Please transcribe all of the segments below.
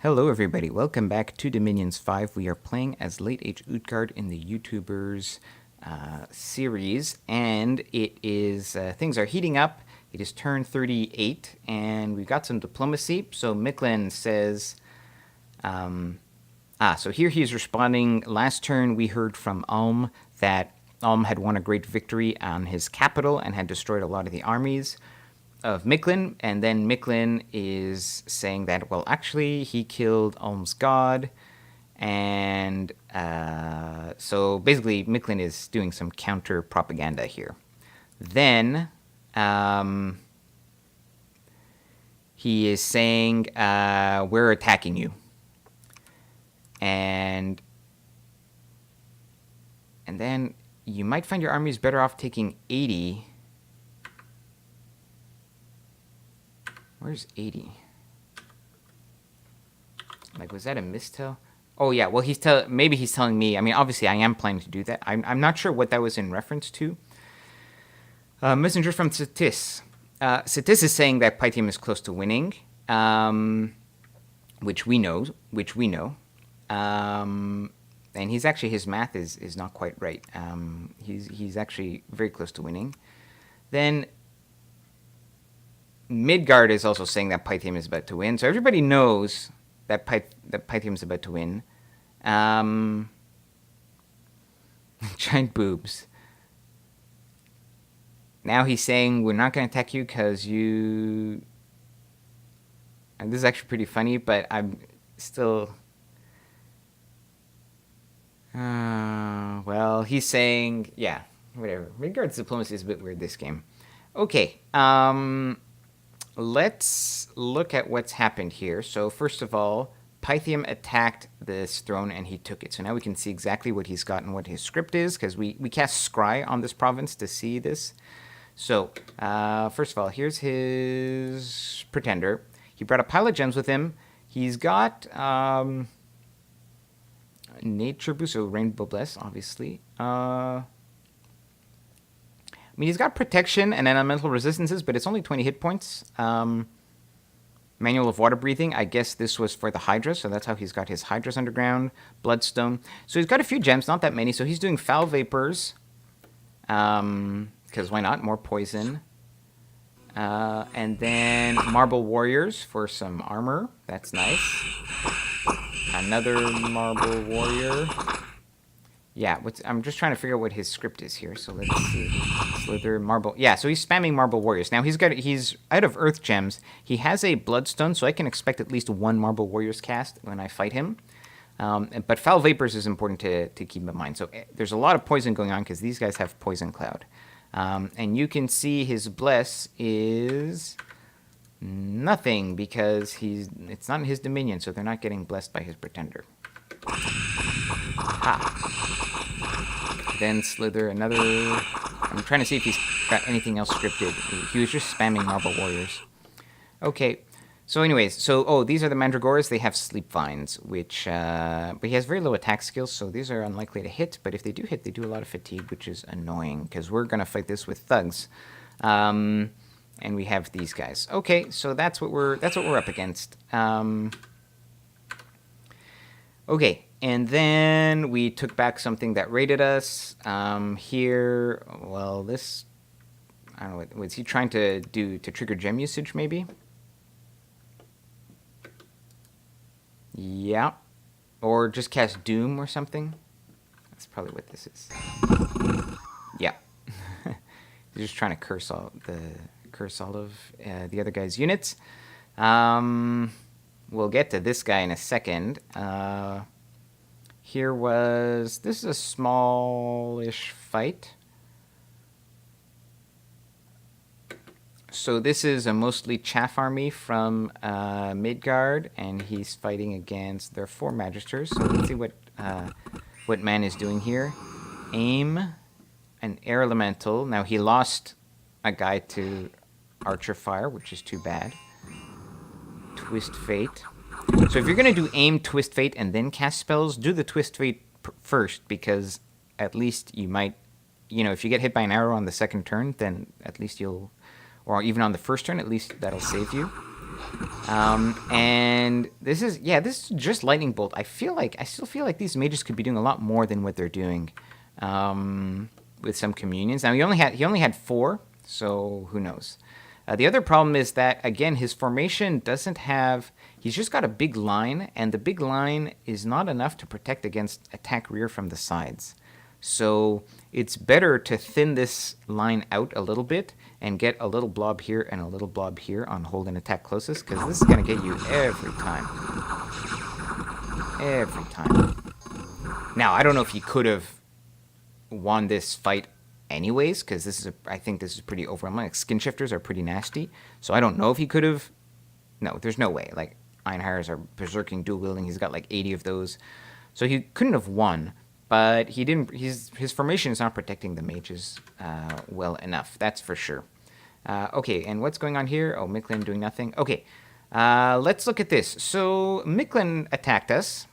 Hello everybody, welcome back to Dominions 5. We are playing as Late Age Utgard in the YouTubers series, and it is, things are heating up. It is turn 38, and we've got some diplomacy. So Miklin says, so here he is responding. Last turn we heard from Ulm that Ulm had won a great victory on his capital and had destroyed a lot of the armies of Miklin, and then Miklin is saying that, well, actually, he killed Ulm's god, and so basically Miklin is doing some counter-propaganda here. Then he is saying, we're attacking you. And then you might find your armies better off taking 80. Where's 80? Like, was that a mistell? Oh, yeah. Well, maybe he's telling me. I mean, obviously, I am planning to do that. I'm not sure what that was in reference to. Messenger from Cetis. Cetis is saying that Pythium is close to winning, which we know. And he's actually, his math is not quite right. He's actually very close to winning. Then Midgard is also saying that Pythium is about to win, so everybody knows that Pythium is about to win. Giant boobs. Now he's saying we're not going to attack you because you. And this is actually pretty funny, but I'm still. Well, he's saying, yeah, whatever. Midgard's diplomacy is a bit weird this game. Okay. Let's look at what's happened here. So first of all, Pythium attacked this throne and he took it. So now we can see exactly what he's got and what his script is, because we cast Scry on this province to see this. So first of all, here's his pretender. He brought a pile of gems with him. He's got Nature Boost, so Rainbow Bless, obviously. I mean, he's got protection and elemental resistances, but it's only 20 hit points. Manual of Water Breathing. I guess this was for the Hydra, so that's how he's got his Hydras underground. Bloodstone. So he's got a few gems, not that many. So he's doing Foul Vapors. Because why not? More poison. And then Marble Warriors for some armor. That's nice. Another Marble Warrior. Yeah, I'm just trying to figure out what his script is here. So let's see. Slither, Marble. Yeah, so he's spamming Marble Warriors. Now he's out of Earth Gems. He has a Bloodstone, so I can expect at least one Marble Warriors cast when I fight him. But Foul Vapors is important to keep in mind. So there's a lot of poison going on because these guys have Poison Cloud. And you can see his Bless is nothing because it's not in his Dominion, so they're not getting blessed by his Pretender. Then Slither, another. I'm trying to see if he's got anything else scripted. He was just spamming Marble Warriors. Okay, so anyways, these are the Mandragoras. They have Sleep Vines, which, but he has very low attack skills, so these are unlikely to hit. But if they do hit, they do a lot of fatigue, which is annoying because we're gonna fight this with thugs, and we have these guys. Okay, so that's what we're up against. Okay. And then we took back something that raided us. Here, well, this, I don't know, what was he trying to do to trigger gem usage, maybe? Yeah. Or just cast Doom or something. That's probably what this is. Yeah. He's just trying to curse all of the other guy's units. We'll get to this guy in a second. This is a smallish fight. So this is a mostly chaff army from Midgard, and he's fighting against their 4 Magisters. So let's see what man is doing here. Aim, an Air Elemental. Now he lost a guy to Archer Fire, which is too bad. Twist Fate. So if you're going to do Aim, Twist Fate, and then cast spells, do the Twist Fate first, because at least you might, if you get hit by an arrow on the second turn, then at least or even on the first turn, at least that'll save you. And this is just lightning bolt. I still feel like these mages could be doing a lot more than what they're doing, with some communions. Now he only had 4, so who knows? The other problem is that, again, his formation doesn't have... He's just got a big line, and the big line is not enough to protect against attack rear from the sides. So it's better to thin this line out a little bit and get a little blob here and a little blob here on hold and attack closest, because this is going to get you every time. Every time. Now, I don't know if he could have won this fight anyways, because I think this is pretty overwhelming. Like, skin shifters are pretty nasty, so I don't know if he could have. No, there's no way. Like, Einheirs are berserking, dual wielding. He's got like 80 of those, so he couldn't have won. But he didn't. His formation is not protecting the mages well enough. That's for sure. Okay, and what's going on here? Oh, Micklin doing nothing. Okay, let's look at this. So Micklin attacked us.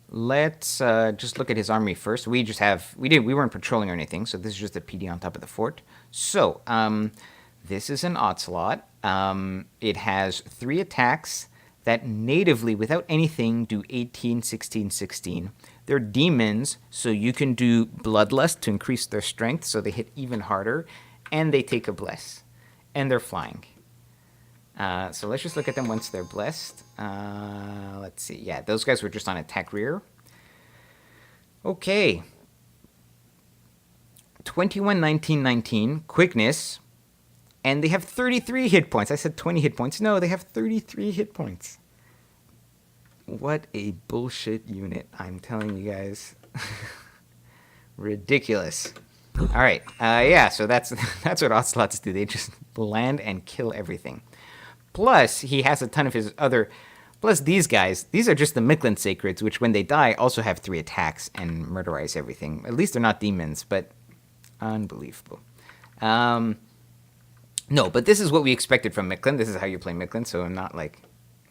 Let's just look at his army first. We weren't patrolling or anything, so this is just a PD on top of the fort. So, this is an Ocelot. It has 3 attacks that natively, without anything, do 18, 16, 16. They're demons, so you can do Bloodlust to increase their strength, so they hit even harder, and they take a bless. And they're flying. So let's just look at them once they're blessed. Let's see. Yeah, those guys were just on attack rear. Okay. 21, 19, 19. Quickness. And they have 33 hit points. I said 20 hit points. No, they have 33 hit points. What a bullshit unit. I'm telling you guys. Ridiculous. All right. Yeah, so that's what Ocelots do. They just land and kill everything. Plus, he has a ton of his other... Plus, these guys, these are just the Micklin Sacreds, which when they die also have 3 attacks and murderize everything. At least they're not demons, but unbelievable. No, but this is what we expected from Micklin. This is how you play Micklin, so this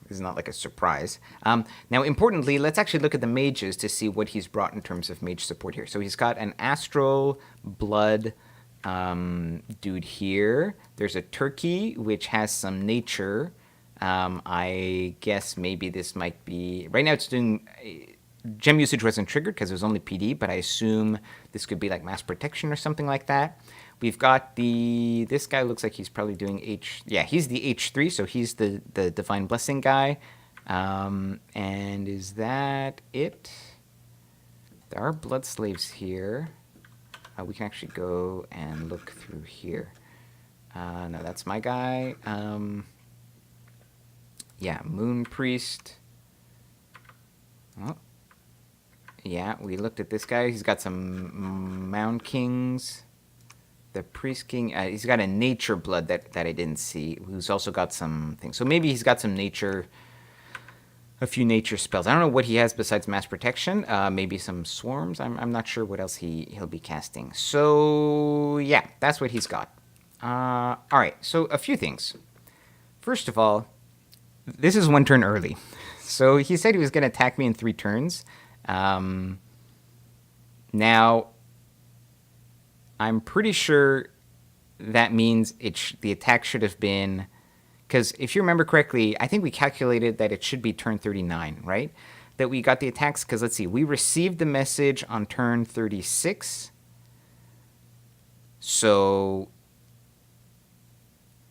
is not like a surprise. Now, importantly, let's actually look at the mages to see what he's brought in terms of mage support here. So he's got an Astral Blood... dude here. There's a turkey which has some nature. I guess maybe this might be... Right now it's doing... Gem usage wasn't triggered because it was only PD, but I assume this could be like mass protection or something like that. We've got this guy looks like he's probably doing Yeah, he's the H3, so he's the Divine Blessing guy. And is that it? There are blood slaves here. We can actually go and look through here. No, that's my guy. Yeah, Moon Priest. Oh. Yeah, we looked at this guy. He's got some Mound Kings. The Priest King, he's got a Nature Blood that I didn't see, who's also got some things. So maybe he's got some nature... A few nature spells. I don't know what he has besides mass protection. Maybe some swarms. I'm not sure what else he'll be casting. So yeah, that's what he's got. All right. So a few things. First of all, this is 1 turn early. So he said he was going to attack me in 3 turns. Now, I'm pretty sure that means the attack should have been... Because if you remember correctly, I think we calculated that it should be turn 39, right? That we got the attacks, because let's see, we received the message on turn 36. So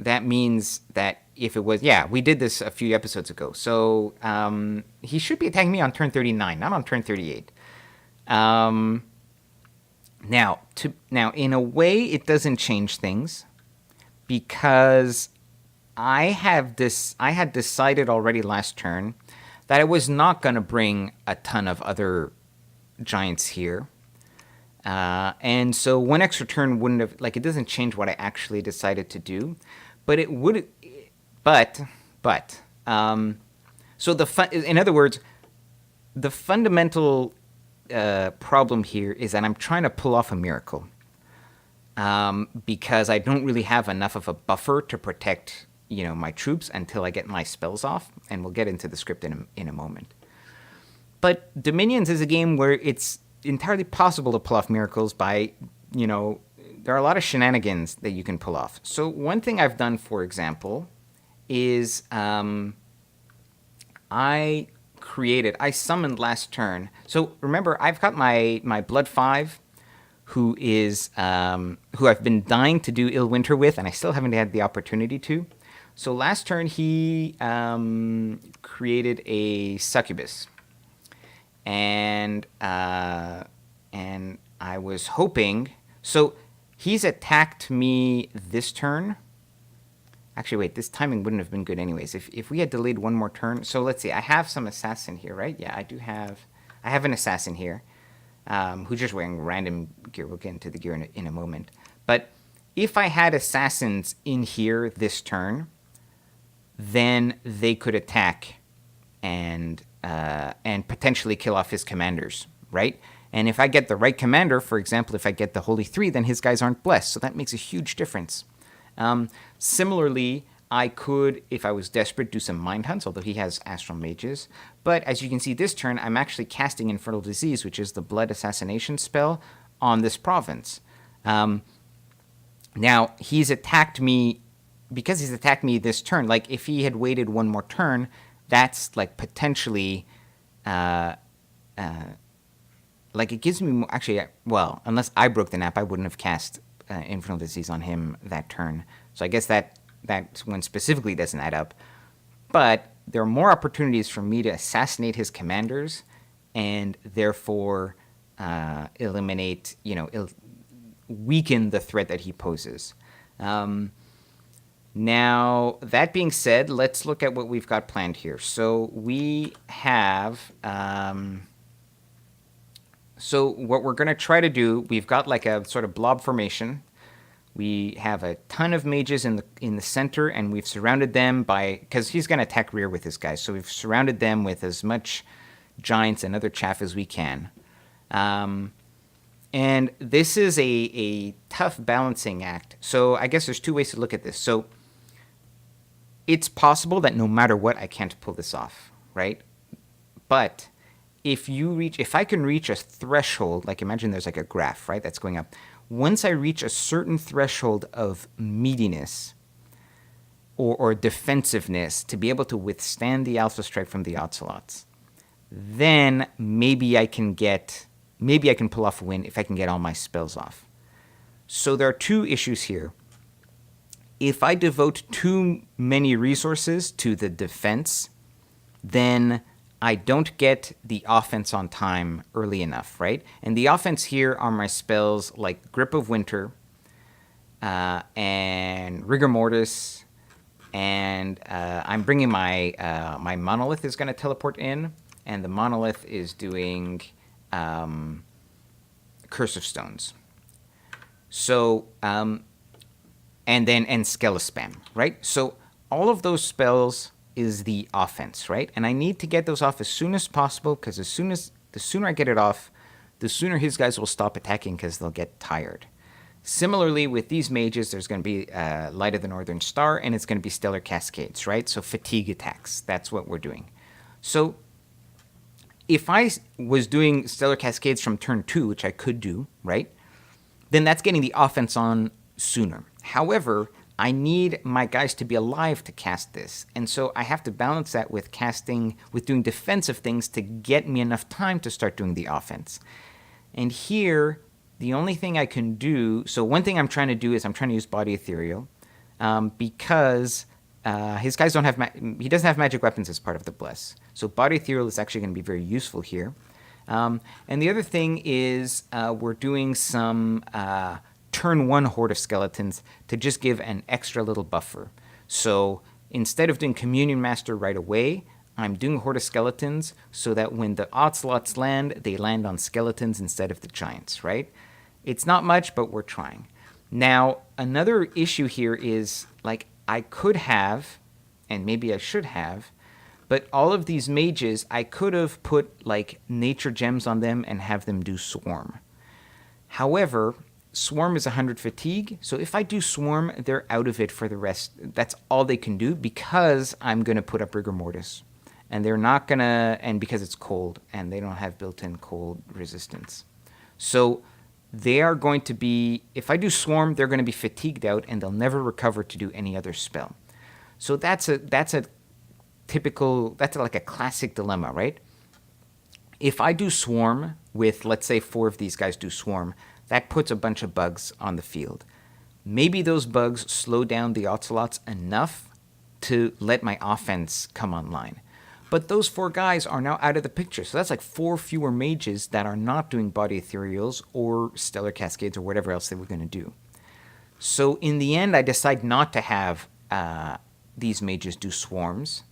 that means that if it was, yeah, we did this a few episodes ago. So he should be attacking me on turn 39, not on turn 38. Now, in a way, it doesn't change things, because... I had decided already last turn that I was not going to bring a ton of other giants here. And so 1 extra turn wouldn't have... Like, it doesn't change what I actually decided to do. But it would... But... So in other words, the fundamental problem here is that I'm trying to pull off a miracle. Because I don't really have enough of a buffer to protect... my troops until I get my spells off, and we'll get into the script in a moment. But Dominions is a game where it's entirely possible to pull off miracles by, there are a lot of shenanigans that you can pull off. So one thing I've done, for example, is I summoned last turn. So remember, I've got my Blood 5, who I've been dying to do Ill Winter with, and I still haven't had the opportunity to. So last turn he created a Succubus, and I was hoping. So he's attacked me this turn. Actually, wait, this timing wouldn't have been good anyways. If we had delayed one more turn. So let's see. I have some assassin here, right? Yeah, I do have. I have an assassin here, who's just wearing random gear. We'll get into the gear in a moment. But if I had assassins in here this turn, then they could attack and potentially kill off his commanders, right? And if I get the right commander, for example, if I get the Holy Three, then his guys aren't blessed. So that makes a huge difference. Similarly, I could, if I was desperate, do some Mind Hunts, although he has Astral Mages. But as you can see this turn, I'm actually casting Infernal Disease, which is the Blood Assassination spell, on this province. Now, he's attacked me, because he's attacked me this turn, like if he had waited one more turn, that's like potentially, like it gives me more, actually, well, unless I broke the nap, I wouldn't have cast Infernal Disease on him that turn. So I guess that one specifically doesn't add up. But there are more opportunities for me to assassinate his commanders and therefore eliminate, weaken the threat that he poses. Now, that being said, let's look at what we've got planned here. So we have... So what we're going to try to do, we've got like a sort of blob formation. We have a ton of mages in the center, and we've surrounded them because he's going to attack rear with his guys. So we've surrounded them with as much giants and other chaff as we can. And this is a tough balancing act. So I guess there's two ways to look at this. So it's possible that no matter what, I can't pull this off, right? But if I can reach a threshold, like imagine there's like a graph, right, that's going up. Once I reach a certain threshold of meatiness or defensiveness to be able to withstand the Alpha Strike from the Ocelots, then maybe I can pull off a win if I can get all my spells off. So there are two issues here. If I devote too many resources to the defense, then I don't get the offense on time early enough, right? And the offense here are my spells like Grip of Winter and Rigor Mortis, and I'm bringing my Monolith is going to teleport in, and the Monolith is doing Curse of Stones. So, and Skeleton Spam, right? So all of those spells is the offense, right? And I need to get those off as soon as possible, because the sooner I get it off, the sooner his guys will stop attacking because they'll get tired. Similarly, with these mages, there's going to be Light of the Northern Star, and it's going to be Stellar Cascades, right? So fatigue attacks, that's what we're doing. So if I was doing Stellar Cascades from turn 2, which I could do, right? Then that's getting the offense on sooner. However, I need my guys to be alive to cast this. And so I have to balance that with doing defensive things to get me enough time to start doing the offense. And here, the only thing I can do... So one thing I'm trying to do is I'm trying to use Body Ethereal, because his guys don't have... he doesn't have magic weapons as part of the Bless. So Body Ethereal is actually going to be very useful here. And the other thing is we're doing some... turn 1 Horde of Skeletons to just give an extra little buffer. So instead of doing Communion Master right away, I'm doing Horde of Skeletons so that when the Ocelots land, they land on skeletons instead of the giants, right? It's not much, but we're trying. Now, another issue here is, like, I could have, and maybe I should have, but all of these mages, I could have put, like, nature gems on them and have them do Swarm. However, Swarm is 100 fatigue, so if I do Swarm, they're out of it for the rest. That's all they can do, because I'm going to put up Rigor Mortis. And they're not going to... And because it's cold, and they don't have built-in cold resistance. So they are going to be, if I do Swarm, they're going to be fatigued out and they'll never recover to do any other spell. So that's a typical, that's like a classic dilemma, right? If I do Swarm with, let's say 4 of these guys do Swarm, that puts a bunch of bugs on the field. Maybe those bugs slow down the Ocelots enough to let my offense come online. But those 4 guys are now out of the picture. So that's like 4 fewer mages that are not doing Body Ethereals or Stellar Cascades or whatever else they were going to do. So in the end, I decide not to have these mages do Swarms.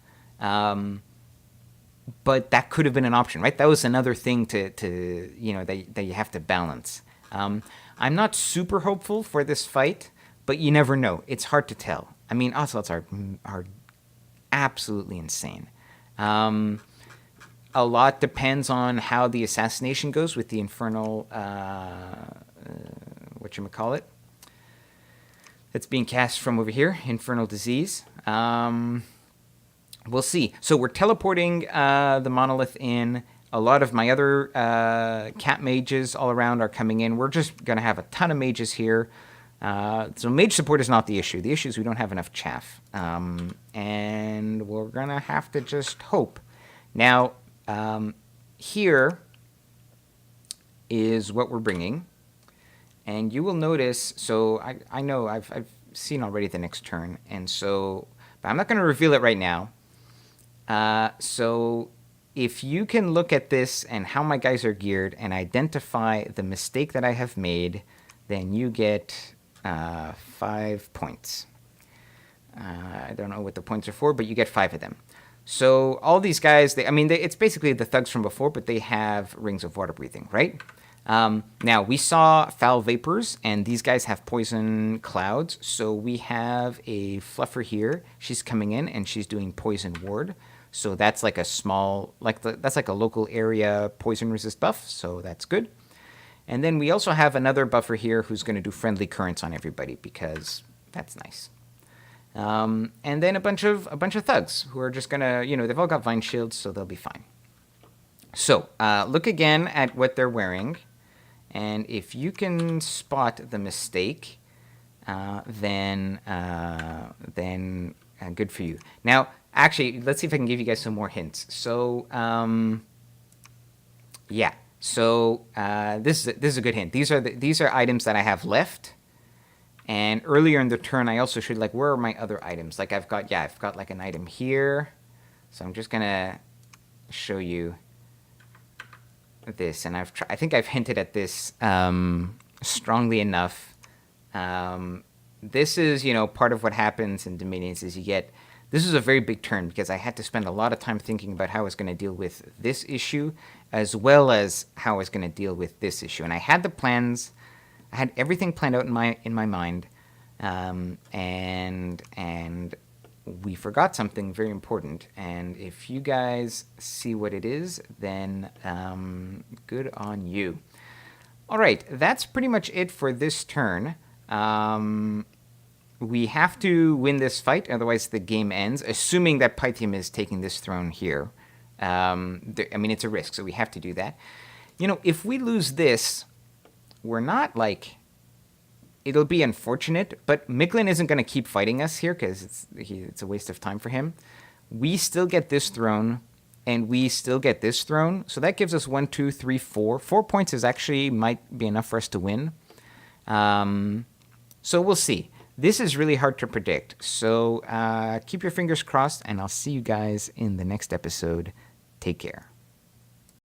But that could have been an option, right? That was another thing to that you have to balance. I'm not super hopeful for this fight, but you never know. It's hard to tell. I mean, Ocelots are absolutely insane. A lot depends on how the assassination goes with the infernal, whatchamacallit, that's being cast from over here, Infernal Disease. We'll see. So we're teleporting the monolith in. A lot of my other cat mages all around are coming in. We're just going to have a ton of mages here. So mage support is not the issue. The issue is we don't have enough chaff. And we're going to have to just hope. Now, here is what we're bringing. And you will notice, so I know I've seen already the next turn. And so, but I'm not going to reveal it right now. So if you can look at this and how my guys are geared and identify the mistake that I have made, then you get 5 points. I don't know what the points are for, but you get 5 of them. So all these guys, it's basically the thugs from before, but they have rings of water breathing, right? Now, we saw foul vapors, and these guys have poison clouds. So we have a fluffer here. She's coming in, and she's doing poison ward. So that's like a small, that's like a local area poison resist buff. So that's good. And then we also have another buffer here who's going to do friendly currents on everybody because that's nice. And then a bunch of thugs who are just going to, they've all got vine shields, so they'll be fine. So look again at what they're wearing. And if you can spot the mistake, then good for you. Now, actually, let's see if I can give you guys some more hints. So, yeah. So this is a good hint. These are items that I have left. And earlier in the turn, I also showed where are my other items? I've got like an item here. So I'm just gonna show you this, and I think I've hinted at this strongly enough. This is part of what happens in Dominions is this is a very big turn because I had to spend a lot of time thinking about how I was going to deal with this issue as well as how I was going to deal with this issue, and I had the plans. I had everything planned out in my mind, and we forgot something very important. And if you guys see what it is, then good on you. All right, that's pretty much it for this turn. We have to win this fight, otherwise the game ends, assuming that Pythium is taking this throne here. It's a risk, so we have to do that. If we lose this, we're not it'll be unfortunate, but Miglin isn't going to keep fighting us here because it's a waste of time for him. We still get this throne, and we still get this throne. So that gives us 1, 2, 3, 4. 4 points might be enough for us to win. So we'll see. This is really hard to predict. So keep your fingers crossed, and I'll see you guys in the next episode. Take care.